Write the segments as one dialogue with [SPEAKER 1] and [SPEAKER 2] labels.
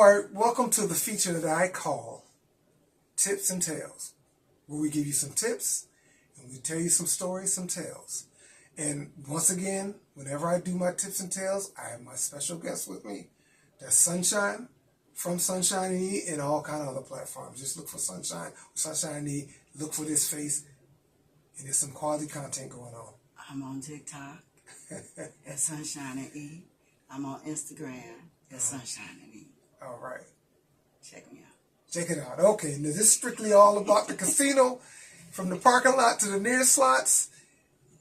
[SPEAKER 1] All right, welcome to the feature that I call Tips and Tales, where we give you some tips and we tell you some stories, some tales. And once again, whenever I do my tips and tales, I have my special guest with me. That's Sunshine from Sunshine and E and all kind of other platforms. Just look for Sunshine and E, look for this face, and there's some quality content going on.
[SPEAKER 2] I'm on TikTok at Sunshine and E. I'm on Instagram at Sunshine and E.
[SPEAKER 1] All right.
[SPEAKER 2] Check me out.
[SPEAKER 1] Check it out. Okay, now this is strictly all about the casino, from the parking lot to the nearest slots.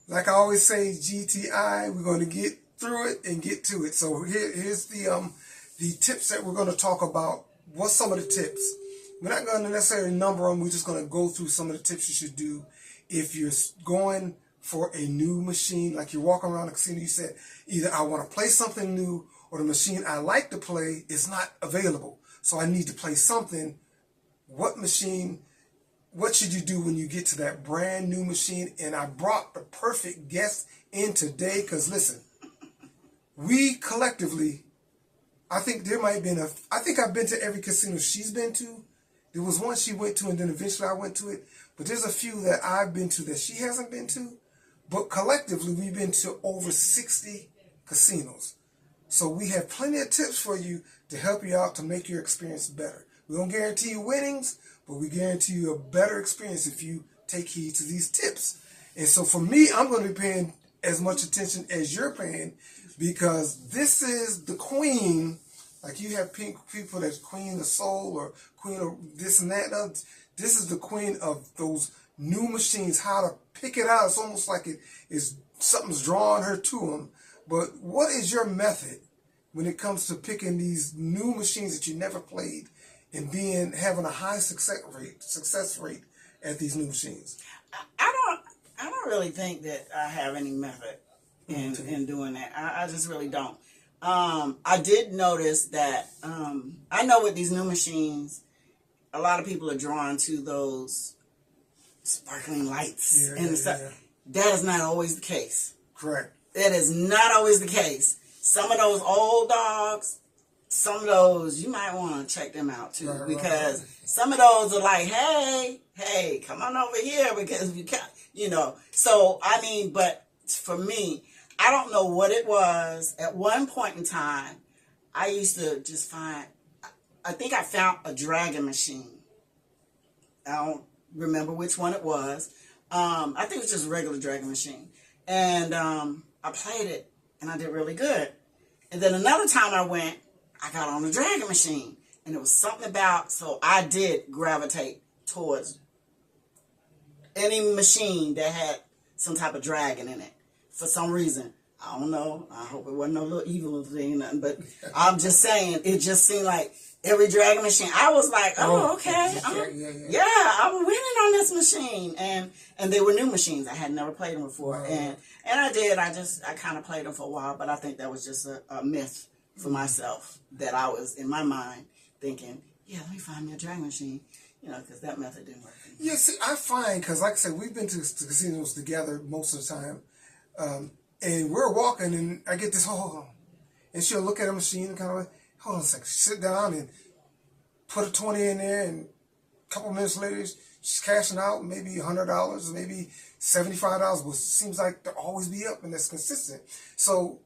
[SPEAKER 1] Like I always say, GTI, we're going to get through it and get to it. So here's the tips that we're going to talk about. What's some of the tips? We're not going to necessarily number them. We're just going to go through some of the tips you should do if you're going for a new machine. Like you're walking around the casino, you said, either I want to play something new or the machine I like to play is not available. So I need to play something. What should you do when you get to that brand new machine? And I brought the perfect guest in today because listen, we collectively, I think I've been to every casino she's been to. There was one she went to and then eventually I went to it. But there's a few that I've been to that she hasn't been to. But collectively, we've been to over 60 casinos. So we have plenty of tips for you to help you out to make your experience better. We don't guarantee you winnings, but we guarantee you a better experience if you take heed to these tips. And so for me, I'm going to be paying as much attention as you're paying because this is the queen. Like you have people that's queen of soul or queen of this and that. This is the queen of those new machines, how to pick it out. It's almost like something's drawing her to them. But what is your method when it comes to picking these new machines that you never played and having a high success rate at these new machines?
[SPEAKER 2] I don't really think that I have any method in doing that. I just really don't. I did notice that I know with these new machines, a lot of people are drawn to those sparkling lights and stuff. Yeah. That is not always the case.
[SPEAKER 1] Correct.
[SPEAKER 2] That is not always the case. Some of those old dogs, some of those, you might want to check them out too. Because some of those are like, hey, come on over here because we can't, So, but for me, I don't know what it was. At one point in time, I used to just I think I found a dragon machine. I don't remember which one it was. I think it was just a regular dragon machine. And I played it, and I did really good. And then another time I went, I got on the dragon machine. And it was something about, so I did gravitate towards any machine that had some type of dragon in it. For some reason. I don't know. I hope it wasn't no little evil thing or nothing. But I'm just saying, it just seemed like every dragon machine, I was like, okay. I'm winning on this machine. And they were new machines. I had never played them before. And I kind of played them for a while, but I think that was just a myth for myself that I was, in my mind, thinking, let me find me a dragon machine, because that method didn't work.
[SPEAKER 1] Yeah, see, I find, because like I said, we've been to casinos together most of the time, and we're walking, and I get this, hold on. And she'll look at a machine and kind of like, hold on a second. She sit down and put a 20 in there, and a couple minutes later, she's cashing out maybe $100, maybe $75, but it seems like they'll always be up, and that's consistent. So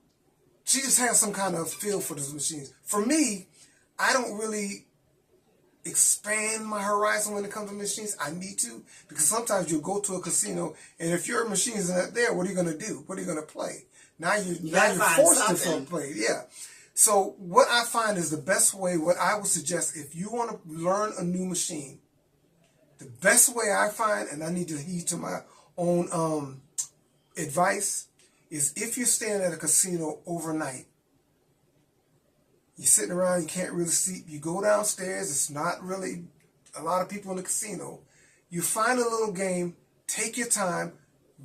[SPEAKER 1] she just has some kind of feel for those machines. For me, I don't really expand my horizon when it comes to machines. I need to, because sometimes you'll go to a casino and if your machine is not there, what are you going to do? What are you going to play? Now you're forced to play. Yeah. So what I find is the best way, what I would suggest, if you want to learn a new machine, the best way I find, and I need to heed to my own advice, is if you're staying at a casino overnight, you're sitting around, you can't really sleep, you go downstairs, it's not really a lot of people in the casino, you find a little game, take your time,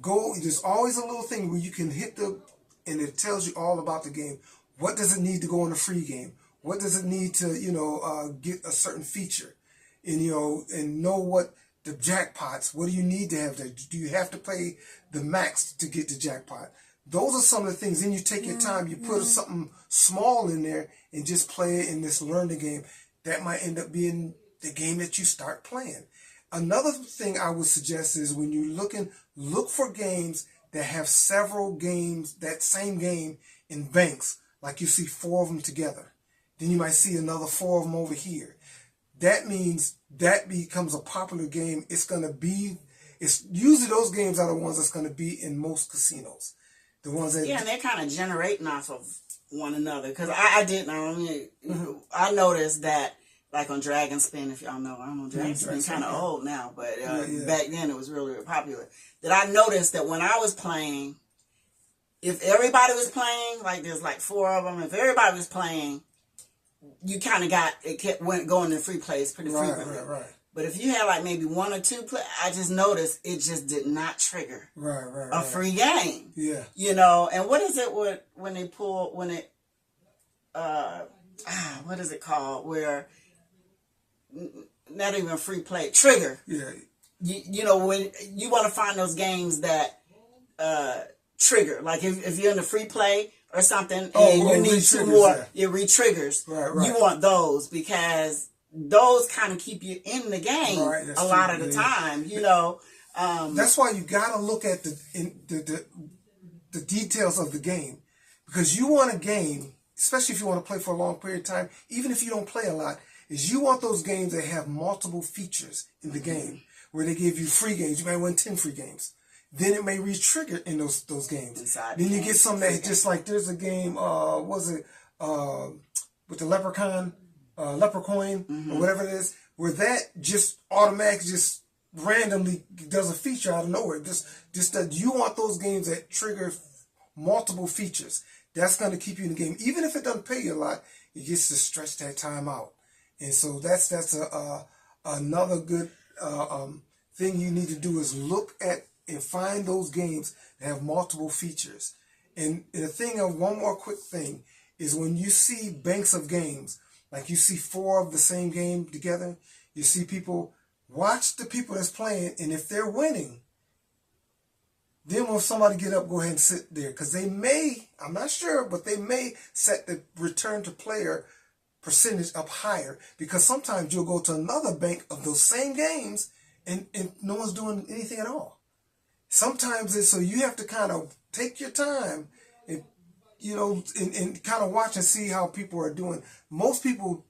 [SPEAKER 1] go, there's always a little thing where you can hit and it tells you all about the game. What does it need to go in a free game? What does it need to, get a certain feature? And know what the jackpots, what do you need to have there? Do you have to play the max to get the jackpot? Those are some of the things. Then you take your time, you put something small in there and just play it in this learning game. That might end up being the game that you start playing. Another thing I would suggest is when you're looking, look for games that have several games, that same game in banks. Like you see 4 of them together. Then you might see another 4 of them over here. That means that becomes a popular game. It's usually those games are the ones that's going to be in most casinos. The ones that
[SPEAKER 2] and they're kind of generating off of one another. Because I noticed that, like on Dragon Spin, if y'all know, I don't know, Dragon Spin kind of old now, but back then it was really, really popular. That I noticed that when I was playing, if everybody was playing, like there's like 4 of them, if everybody was playing, you kind of went going to free plays pretty frequently.
[SPEAKER 1] Right.
[SPEAKER 2] But if you had like maybe 1 or 2 play, I just noticed it just did not trigger a free game.
[SPEAKER 1] Yeah.
[SPEAKER 2] You know, and what is it what what is it called? Where not even free play, trigger.
[SPEAKER 1] Yeah.
[SPEAKER 2] You know, when you want to find those games that trigger, like if you're in the free play or something, and you need 2 more, it re-triggers.
[SPEAKER 1] Right.
[SPEAKER 2] You want those because those kind of keep you in the game a lot of the time. You know,
[SPEAKER 1] that's why you gotta look at the details of the game, because you want a game, especially if you want to play for a long period of time, even if you don't play a lot, is you want those games that have multiple features in the game, where they give you free games. You might win 10 free games. Then it may re-trigger in those games. Then you get some that just like, there's a game, with the leprechaun, leprechaun, or whatever it is, where that just automatically just randomly does a feature out of nowhere. Just that you want those games that trigger multiple features. That's going to keep you in the game. Even if it doesn't pay you a lot, it gets to stretch that time out. And so that's another good thing you need to do, is look at and find those games that have multiple features. And one more quick thing is, when you see banks of games, like you see 4 of the same game together, you see people, watch the people that's playing, and if they're winning, then when somebody get up, go ahead and sit there. Because they may, I'm not sure, but they may set the return to player percentage up higher, because sometimes you'll go to another bank of those same games and no one's doing anything at all. Sometimes so you have to kind of take your time and, and kind of watch and see how people are doing. Most people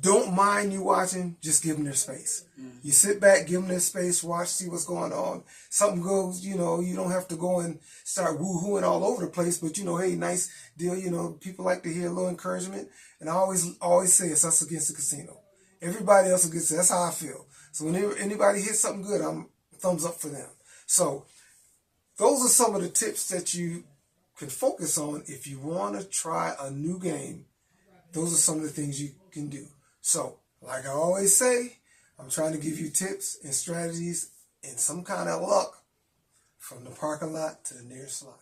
[SPEAKER 1] don't mind you watching, just give them their space. You sit back, give them their space, watch, see what's going on. Something goes, you don't have to go and start woo-hooing all over the place, but hey, nice deal, people like to hear a little encouragement. And I always say it's us against the casino. Everybody else against it. That's how I feel. So whenever anybody hits something good, I'm thumbs up for them. So those are some of the tips that you can focus on if you want to try a new game. Those are some of the things you can do. So, like I always say, I'm trying to give you tips and strategies and some kind of luck from the parking lot to the nearest slot.